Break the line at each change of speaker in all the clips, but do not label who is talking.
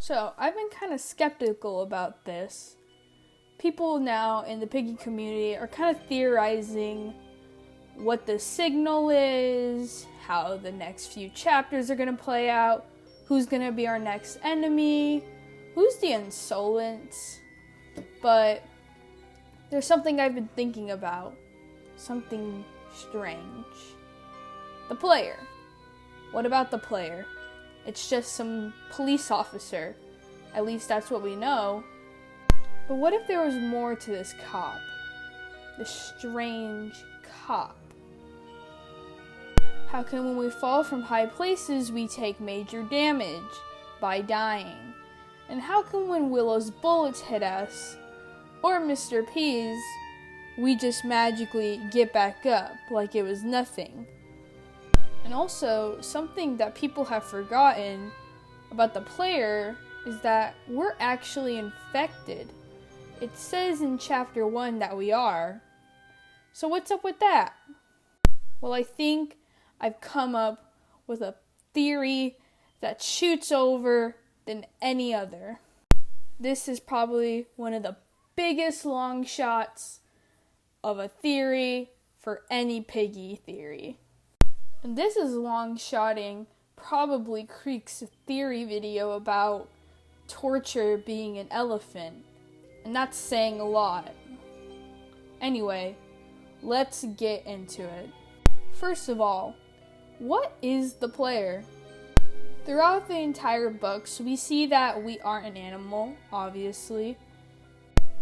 So, I've been kind of skeptical about this. People now in the Piggy community are kind of theorizing what the signal is, how the next few chapters are going to play out, who's going to be our next enemy, who's the Insolents. But there's something I've been thinking about, something strange. The player. What about the player? It's just some police officer. At least that's what we know. But what if there was more to this cop? This strange cop. How come when we fall from high places we take major damage by dying? And how come when Willow's bullets hit us, or Mr. P's, we just magically get back up like it was nothing? And also, something that people have forgotten about the player is that we're actually infected. It says in chapter 1 that we are. So what's up with that? Well, I think I've come up with a theory that shoots over than any other. This is probably one of the biggest long shots of a theory for any Piggy theory. And this is long-shotting probably Creek's theory video about torture being an elephant. And that's saying a lot. Anyway, let's get into it. First of all, what is the player? Throughout the entire books, we see that we aren't an animal, obviously.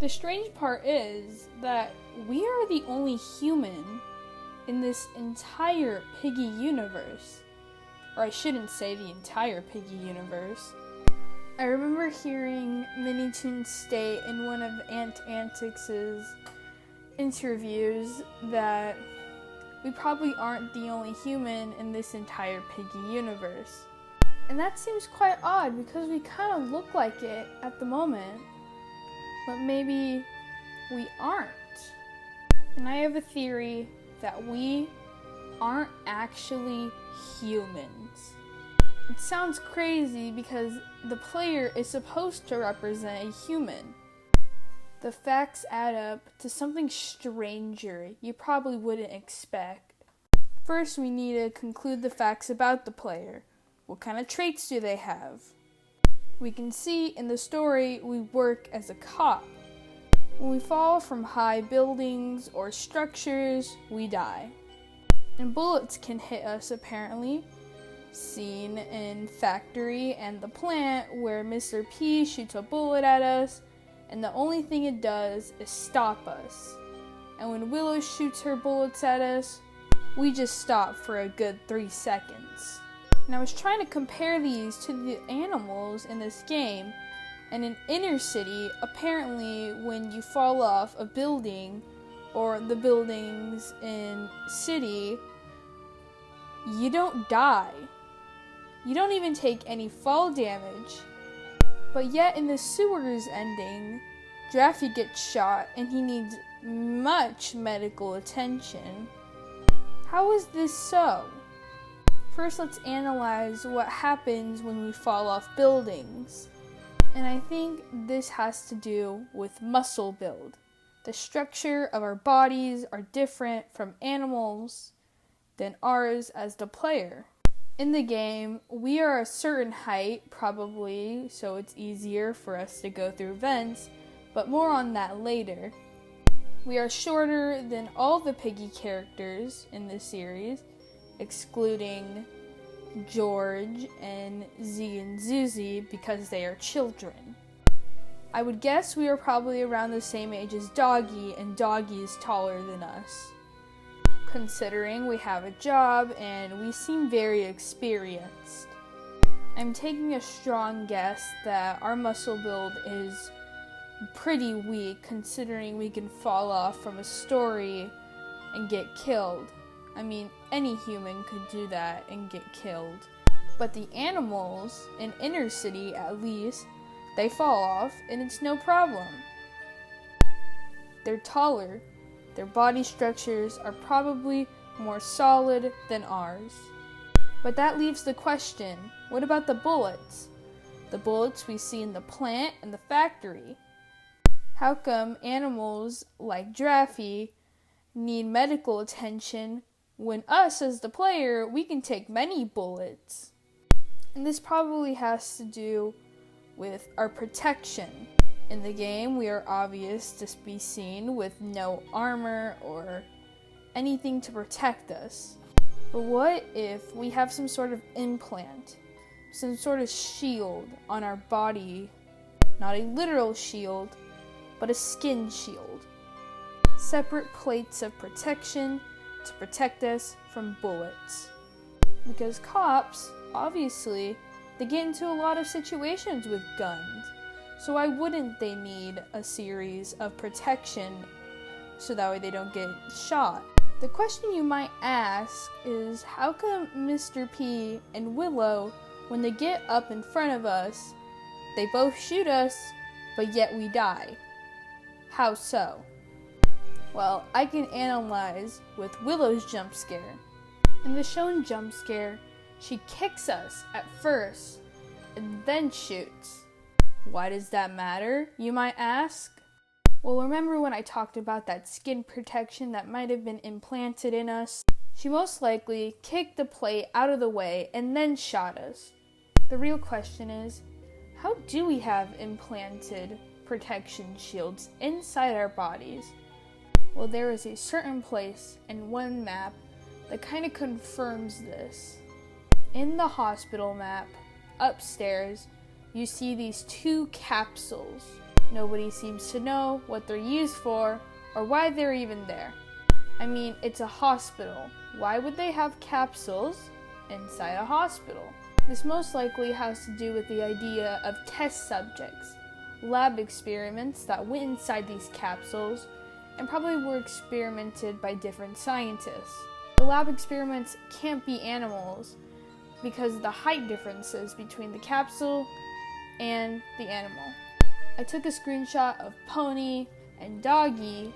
The strange part is that we are the only human in this entire Piggy universe. Or I shouldn't say the entire Piggy universe. I remember hearing Minitoon state in one of Aunt Antix's interviews that we probably aren't the only human in this entire Piggy universe. And that seems quite odd because we kind of look like it at the moment. But maybe we aren't. And I have a theory that we aren't actually humans. It sounds crazy because the player is supposed to represent a human. The facts add up to something stranger you probably wouldn't expect. First, we need to conclude the facts about the player. What kind of traits do they have? We can see in the story we work as a cop. When we fall from high buildings or structures, we die. And bullets can hit us apparently. Seen in Factory and the Plant where Mr. P shoots a bullet at us and the only thing it does is stop us. And when Willow shoots her bullets at us, we just stop for a good 3 seconds. And I was trying to compare these to the animals in this game, and in Inner City, apparently when you fall off a building or the buildings in City, you don't die. You don't even take any fall damage. But yet in the sewers ending, Draffy gets shot and he needs much medical attention. How is this so? First, let's analyze what happens when we fall off buildings. And I think this has to do with muscle build. The structure of our bodies are different from animals than ours as the player. In the game, we are a certain height, probably, so it's easier for us to go through vents, but more on that later. We are shorter than all the Piggy characters in this series, excluding George and Z and Susie because they are children. I would guess we are probably around the same age as Doggy, and Doggy is taller than us. Considering we have a job and we seem very experienced. I'm taking a strong guess that our muscle build is pretty weak considering we can fall off from a story and get killed. I mean, any human could do that and get killed. But the animals, in Inner City at least, they fall off and it's no problem. They're taller. Their body structures are probably more solid than ours. But that leaves the question, what about the bullets? the bullets we see in the plant and the factory? How come animals like Draffy need medical attention when us as the player, we can take many bullets? And this probably has to do with our protection. In the game, we are obvious to be seen with no armor or anything to protect us. But what if we have some sort of implant, some sort of shield on our body? Not a literal shield, but a skin shield. Separate plates of protection to protect us from bullets. Because cops, obviously, they get into a lot of situations with guns. So why wouldn't they need a series of protection so that way they don't get shot? The question you might ask is, how come Mr. P and Willow, when they get up in front of us, they both shoot us, but yet we die? How so? Well, I can analyze with Willow's jump scare. In the shown jump scare, she kicks us at first and then shoots. Why does that matter, you might ask? Well, remember when I talked about that skin protection that might have been implanted in us? She most likely kicked the plate out of the way and then shot us. The real question is, how do we have implanted protection shields inside our bodies? Well, there is a certain place in one map that kind of confirms this. In the hospital map, upstairs, you see these two capsules. Nobody seems to know what they're used for or why they're even there. I mean, it's a hospital. Why would they have capsules inside a hospital? This most likely has to do with the idea of test subjects, lab experiments that went inside these capsules and probably were experimented by different scientists. The lab experiments can't be animals because of the height differences between the capsule and the animal. I took a screenshot of Pony and Doggy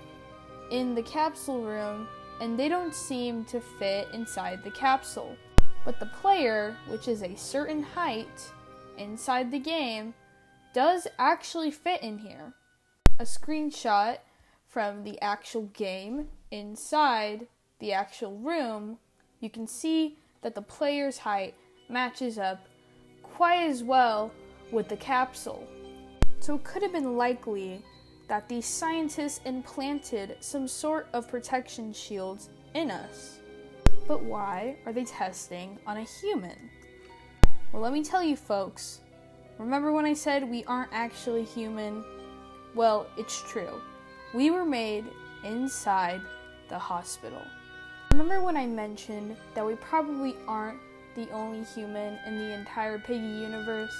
in the capsule room, and they don't seem to fit inside the capsule. But the player, which is a certain height inside the game, does actually fit in here. A screenshot from the actual game inside the actual room, you can see that the player's height matches up quite as well with the capsule. So it could have been likely that these scientists implanted some sort of protection shields in us. But why are they testing on a human? Well, let me tell you folks, remember when I said we aren't actually human? Well, it's true. We were made inside the hospital. Remember when I mentioned that we probably aren't the only human in the entire Piggy universe?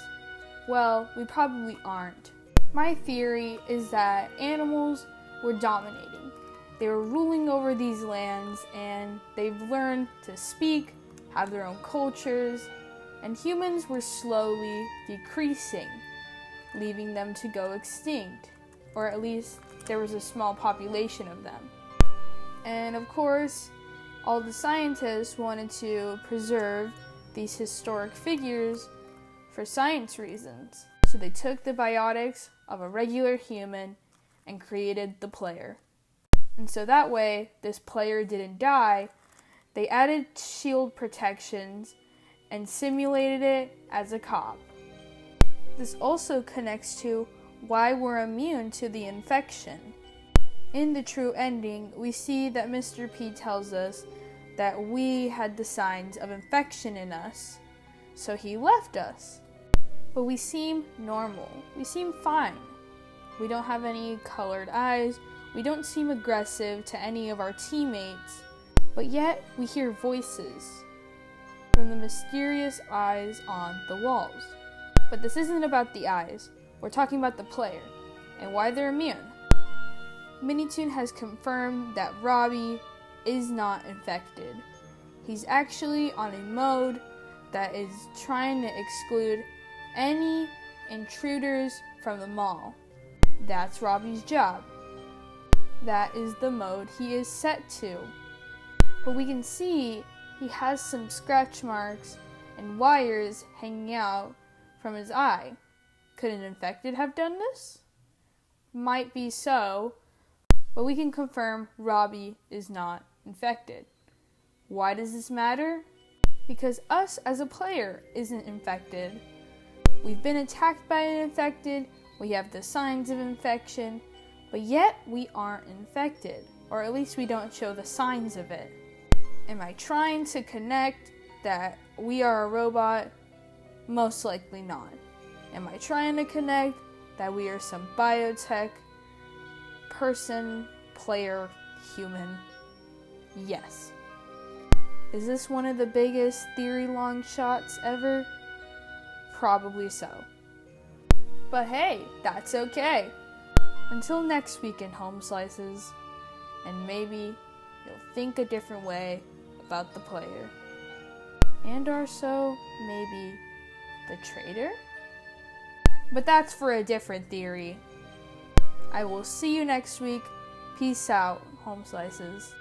Well, we probably aren't. My theory is that animals were dominating. They were ruling over these lands, and they've learned to speak, have their own cultures, and humans were slowly decreasing, leaving them to go extinct, or at least there was a small population of them. And of course, all the scientists wanted to preserve these historic figures for science reasons. So they took the biotics of a regular human and created the player. And so that way, this player didn't die. They added shield protections and simulated it as a cop. This also connects to why we're immune to the infection. In the true ending, we see that Mr. P tells us that we had the signs of infection in us, so he left us. But we seem normal. We seem fine. We don't have any colored eyes. We don't seem aggressive to any of our teammates. But yet, we hear voices from the mysterious eyes on the walls. But this isn't about the eyes. We're talking about the player and why they're immune. Minitoon has confirmed that Robbie is not infected. He's actually on a mode that is trying to exclude any intruders from the mall. That's Robbie's job. That is the mode he is set to. But we can see he has some scratch marks and wires hanging out from his eye. Could an infected have done this? Might be so, but we can confirm Robbie is not infected. Why does this matter? Because us as a player isn't infected. We've been attacked by an infected, we have the signs of infection, but yet we aren't infected, or at least we don't show the signs of it. Am I trying to connect that we are a robot? Most likely not. Am I trying to connect that we are some biotech person, player, human? Yes. Is this one of the biggest theory long shots ever? Probably so. But hey, that's okay. Until next week in Home Slices, and maybe you'll think a different way about the player. And or so, maybe the traitor? But that's for a different theory. I will see you next week. Peace out, Home Slices.